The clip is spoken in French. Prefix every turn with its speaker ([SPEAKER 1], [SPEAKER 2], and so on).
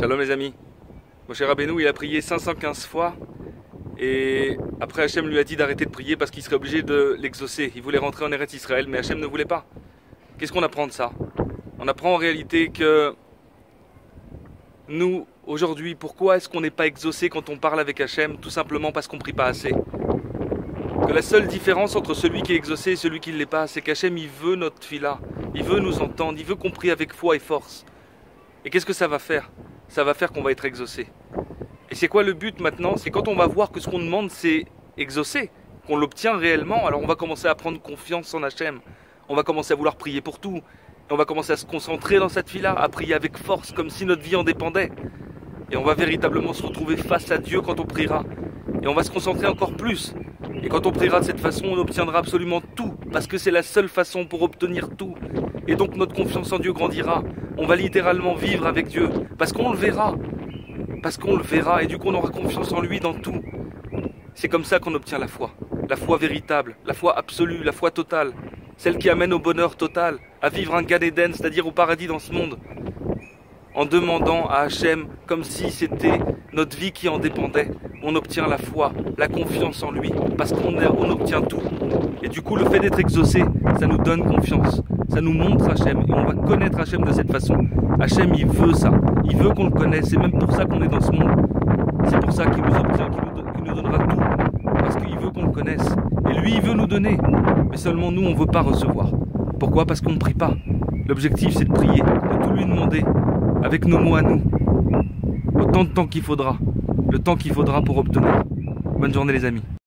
[SPEAKER 1] Shalom les amis. Moshe Rabbeinu il a prié 515 fois et après Hachem lui a dit d'arrêter de prier parce qu'il serait obligé de l'exaucer. Il voulait rentrer en Eretz Israël mais Hachem ne voulait pas. Qu'est-ce qu'on apprend de ça? On apprend en réalité que nous aujourd'hui, pourquoi est-ce qu'on n'est pas exaucé quand on parle avec Hachem? Tout simplement parce qu'on ne prie pas assez. Que la seule différence entre celui qui est exaucé et celui qui ne l'est pas, c'est qu'Hachem il veut notre tefila, il veut nous entendre, il veut qu'on prie avec foi et force. Et qu'est-ce que ça va faire? Ça va faire qu'on va être exaucé. Et c'est quoi le but maintenant? C'est quand on va voir que ce qu'on demande c'est exaucé, qu'on l'obtient réellement, alors on va commencer à prendre confiance en Hachem. On va commencer à vouloir prier pour tout. Et on va commencer à se concentrer dans cette vie-là, à prier avec force, comme si notre vie en dépendait. Et on va véritablement se retrouver face à Dieu quand on priera. Et on va se concentrer encore plus. Et quand on priera de cette façon, on obtiendra absolument tout, parce que c'est la seule façon pour obtenir tout. Et donc notre confiance en Dieu grandira. On va littéralement vivre avec Dieu, parce qu'on le verra. Parce qu'on le verra, et du coup on aura confiance en lui dans tout. C'est comme ça qu'on obtient la foi véritable, la foi absolue, la foi totale. Celle qui amène au bonheur total, à vivre un Gan Eden, c'est-à-dire au paradis dans ce monde. En demandant à Hachem, comme si c'était notre vie qui en dépendait, on obtient la foi, la confiance en lui, parce qu'on obtient tout. Et du coup, le fait d'être exaucé, ça nous donne confiance, ça nous montre Hachem, et on va connaître Hachem de cette façon. Hachem, il veut ça, il veut qu'on le connaisse, c'est même pour ça qu'on est dans ce monde. C'est pour ça qu'il nous obtient, qu'il nous donnera tout, parce qu'il veut qu'on le connaisse. Et lui, il veut nous donner, mais seulement nous, on ne veut pas recevoir. Pourquoi? Parce qu'on ne prie pas. L'objectif, c'est de prier, de tout lui demander, avec nos mots à nous, autant de temps qu'il faudra, le temps qu'il faudra pour obtenir. Bonne journée les amis.